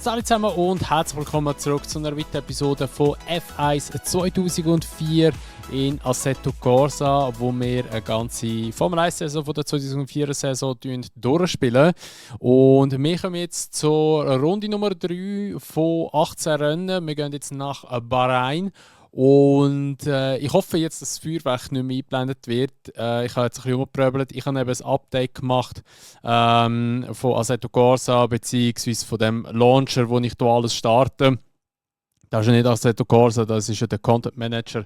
alle zusammen und herzlich willkommen zurück zu einer weiteren Episode von F1 2004 in Assetto Corsa, wo wir eine ganze Formel 1-Saison von der 2004er-Saison durchspielen. Und wir kommen jetzt zur Runde Nummer 3 von 18 Rennen. Wir gehen jetzt nach Bahrain. Und ich hoffe jetzt, dass das Feuerwerk nicht mehr eingeblendet wird. Ich habe jetzt ein bisschen umgepröbelt. Ich habe eben ein Update gemacht von Assetto Corsa bzw. von dem Launcher, wo ich hier alles starte. Das ist ja nicht Assetto Corsa, das ist ja der Content Manager.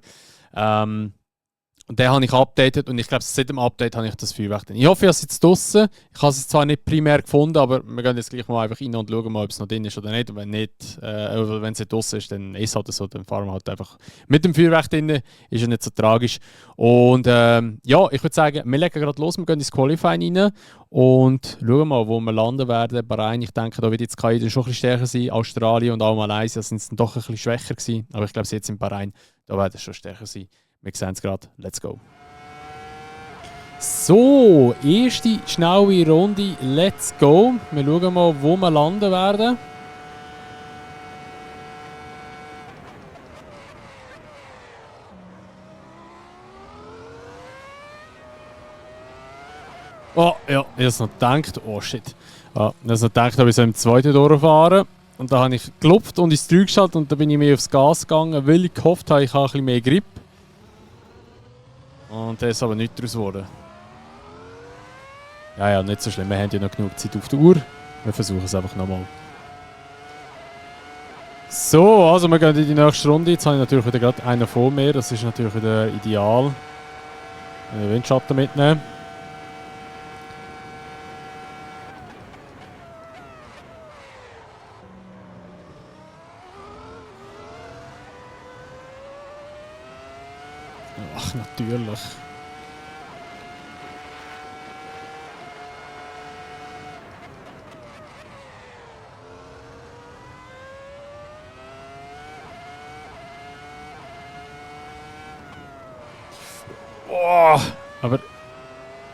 Und den habe ich updated und ich glaube, seit dem Update habe ich das Feuerwerk drin. Ich hoffe, ich habe es jetzt draussen. Ich habe es zwar nicht primär gefunden, aber wir gehen jetzt gleich mal einfach rein und schauen mal, ob es noch drin ist oder nicht. Und wenn nicht, wenn es nicht draussen ist, dann ist es halt so. Dann fahren wir halt einfach mit dem Feuerwerk drin. Ist ja nicht so tragisch. Und ja, ich würde sagen, wir legen gerade los. Wir gehen ins Qualifying rein und schauen mal, wo wir landen werden. Bahrain, ich denke, da wird jetzt KI dann schon ein bisschen stärker sein. Australien und auch Malaysia sind es dann doch ein bisschen schwächer gewesen. Aber ich glaube, jetzt in Bahrain, da werden es schon stärker sein. Wir sehen es gerade. Let's go. So, erste schnelle Runde. Let's go. Wir schauen mal, wo wir landen werden. Oh, ja, ich habe es noch gedacht. Oh, shit. Ich habe es noch gedacht, ob ich so im zweiten durchfahren. Und da habe ich geklopft und ins 3 geschaltet und dann bin ich mehr aufs Gas gegangen, weil ich gehofft habe, ich habe ein bisschen mehr Grip. Und da ist aber nichts daraus geworden. Ja, nicht so schlimm. Wir haben ja noch genug Zeit auf der Uhr. Wir versuchen es einfach nochmal. So, also wir gehen in die nächste Runde. Jetzt habe ich natürlich wieder gerade einen vor mir. Das ist natürlich wieder ideal. Den Windschatten mitnehmen. Ach, natürlich. Oh, aber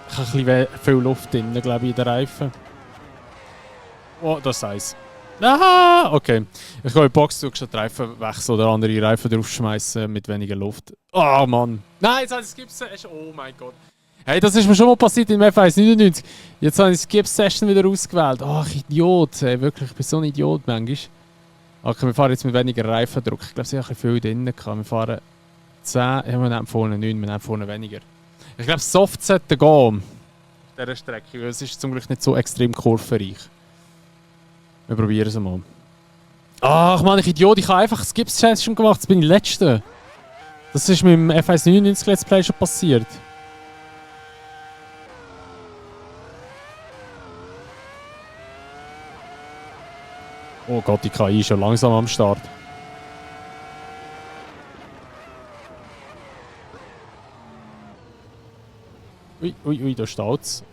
ich habe ein bisschen viel Luft drin, glaube ich, in den Reifen. Oh, das heißt. Aha, okay. Ich gehe in die Box, du kannst den Reifen wechseln oder andere Reifen draufschmeißen mit weniger Luft. Oh Mann. Nein, jetzt habe ich Skip Session. Oh mein Gott. Hey, das ist mir schon mal passiert im F1 99. Jetzt habe ich Skip Session wieder ausgewählt. Ach, Idiot. Hey, wirklich, ich bin so ein Idiot manchmal. Okay, wir fahren jetzt mit weniger Reifendruck. Ich glaube, sie haben ein bisschen viel drin gehabt. Wir fahren 10. Ja, wir nehmen vorne 9, wir nehmen vorne weniger. Ich glaube, Soft sollte gehen. Auf dieser Strecke, weil es ist zum Glück nicht so extrem kurvenreich. Wir probieren es mal. Ach Mann, ich Idiot, ich habe einfach Skip Session gemacht, jetzt bin ich Letzter. Das ist mit dem F1 99 Let's Play schon passiert. Oh Gott, die KI ist schon langsam am Start. Ui, da steht's.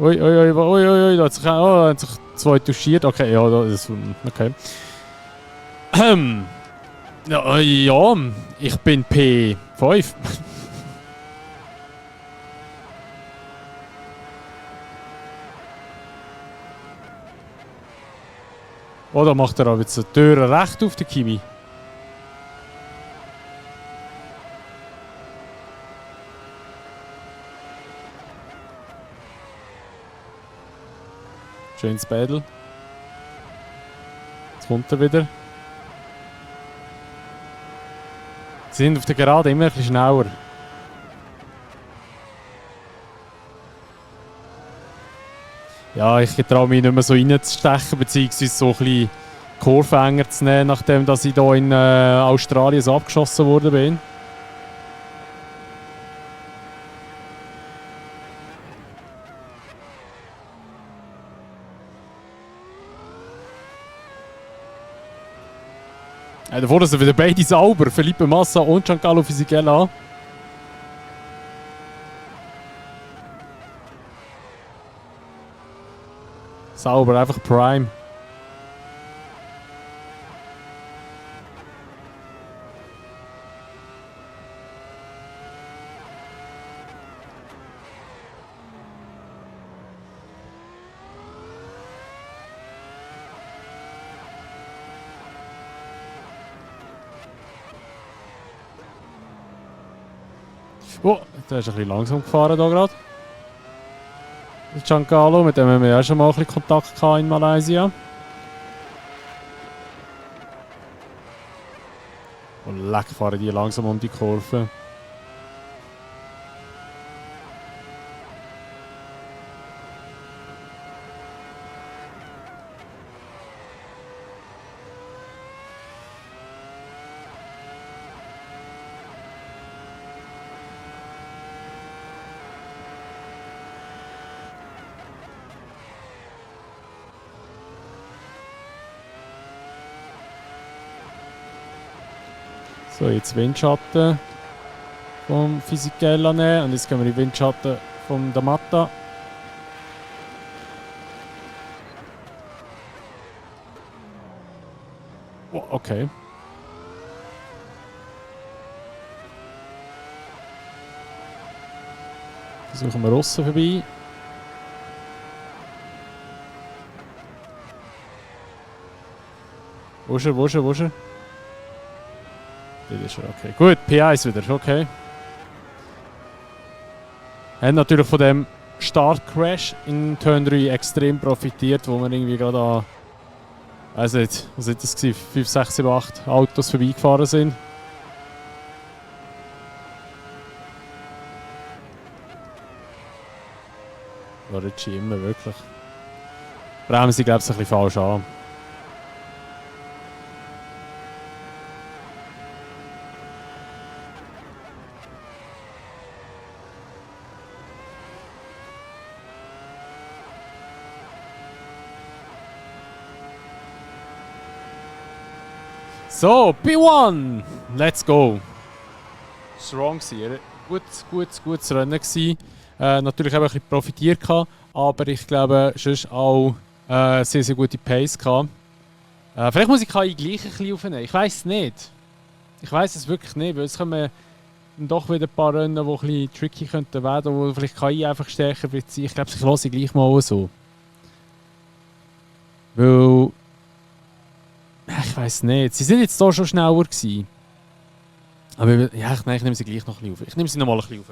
Ui, da hat sich zwei touchiert. Okay, ja, das ist okay. Ja, ich bin P5. Oh, da macht er aber jetzt die Türe recht auf, der Kimi. Schönes Battle. Jetzt kommt er wieder. Sie sind auf der Gerade immer ein bisschen schneller. Ja, ich traue mich nicht mehr so reinzustechen, beziehungsweise so ein bisschen Kurvenenger zu nehmen, nachdem dass ich hier in Australien so abgeschossen worden bin. Davor sind wieder beide sauber. Felipe Massa und Giancarlo Fisichella. Sauber, einfach Prime. Oh, der ist ein bisschen langsam gefahren hier gerade. Giancarlo, mit dem haben wir ja schon mal ein bisschen Kontakt gehabt in Malaysia. Oh, leck, fahren die langsam um die Kurve. So, jetzt Windschatten vom Fisichella nehmen und jetzt können wir die Windschatten vom D'Amata. Oh, okay. Versuchen wir aussen vorbei. Wo ist er? Das ist er, okay. Gut, P1 wieder, okay. Haben natürlich von dem Startcrash in Turn 3 extrem profitiert, wo wir irgendwie gerade an, weiß nicht, was war das? 5, 6, 7, 8 Autos vorbeigefahren sind. Ja, Ritchie immer, wirklich. Bremsen sie, glaube ich, ein bisschen falsch an. So, P1! Let's go! Strong war gutes Rennen gewesen. Natürlich auch ein bisschen profitiert gehabt, aber ich glaube, sonst auch sehr gute Pace gehabt. Vielleicht muss ich KI gleich ein bisschen aufnehmen. Ich weiß es nicht. Ich weiß es wirklich nicht, weil es kommen doch wieder ein paar Rennen, die ein bisschen tricky könnten werden, wo vielleicht KI einfach stärker wird sein. Ich glaube, ich lasse gleich mal so. Weil ich weiß nicht. Sie sind jetzt hier schon schneller gewesen. Aber ja, ich nehme sie gleich noch ein bisschen auf. Ich nehme sie noch mal ein bisschen auf.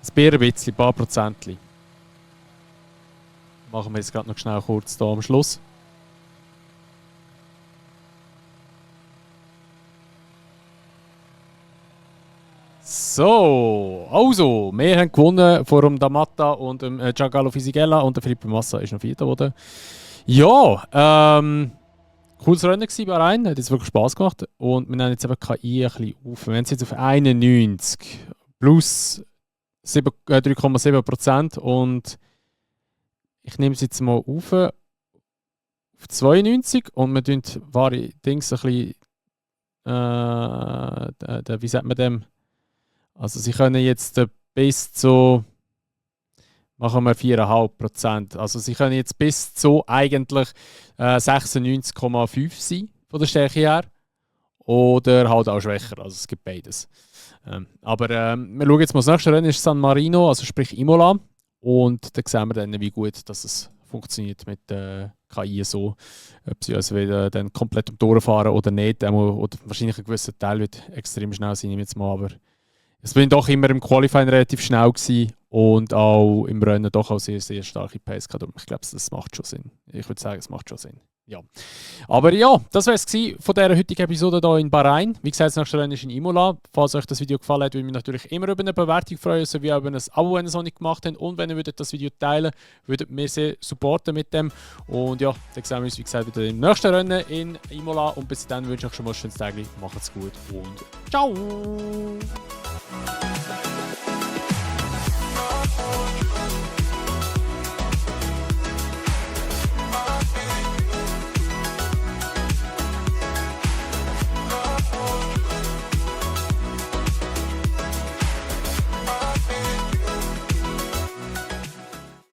Das Bier ein bisschen, ein paar Prozentli. Machen wir jetzt gerade noch schnell kurz hier am Schluss. So, also, wir haben gewonnen vor dem D'Amata und dem Giancarlo Fisichella und der Felipe Massa ist noch Vierter geworden. Ja, cooles Rennen gewesen bei Bahrain, hat jetzt wirklich Spass gemacht. Und wir nehmen jetzt eben KI ein bisschen auf. Wir haben es jetzt auf 91 plus 3,7% und ich nehme es jetzt mal auf 92 und wir tun wahre Dings ein bisschen, wie sagt man dem? Also sie können jetzt bis zu, machen wir 4,5%. Also sie können jetzt bis zu eigentlich 96,5 sein von der Stärke her. Oder halt auch schwächer, also es gibt beides. Aber wir schauen jetzt mal, das nächste Rennen ist San Marino, also sprich Imola. Und dann sehen wir dann, wie gut dass es funktioniert mit KI so. Ob sie also wieder dann komplett durchfahren oder nicht. Oder wahrscheinlich ein gewisser Teil wird extrem schnell sein, jetzt mal. Aber es bin doch immer im Qualifying relativ schnell gewesen und auch im Rennen doch auch sehr, sehr starke Pace gehabt. Ich glaube, das macht schon Sinn. Ich würde sagen, es macht schon Sinn. Ja. Aber ja, das war es von dieser heutigen Episode hier in Bahrain. Wie gesagt, das nächste Rennen ist in Imola. Falls euch das Video gefallen hat, würde ich mich natürlich immer über eine Bewertung freuen, sowie auch über ein Abo, wenn ihr es noch nicht gemacht habt. Und wenn ihr das Video teilen würdet, wir sehr supporten mit dem. Und ja, dann sehen wir uns, wie gesagt, wieder im nächsten Rennen in Imola. Und bis dann wünsche ich euch schon mal ein schönes Tag. Macht's gut und ciao!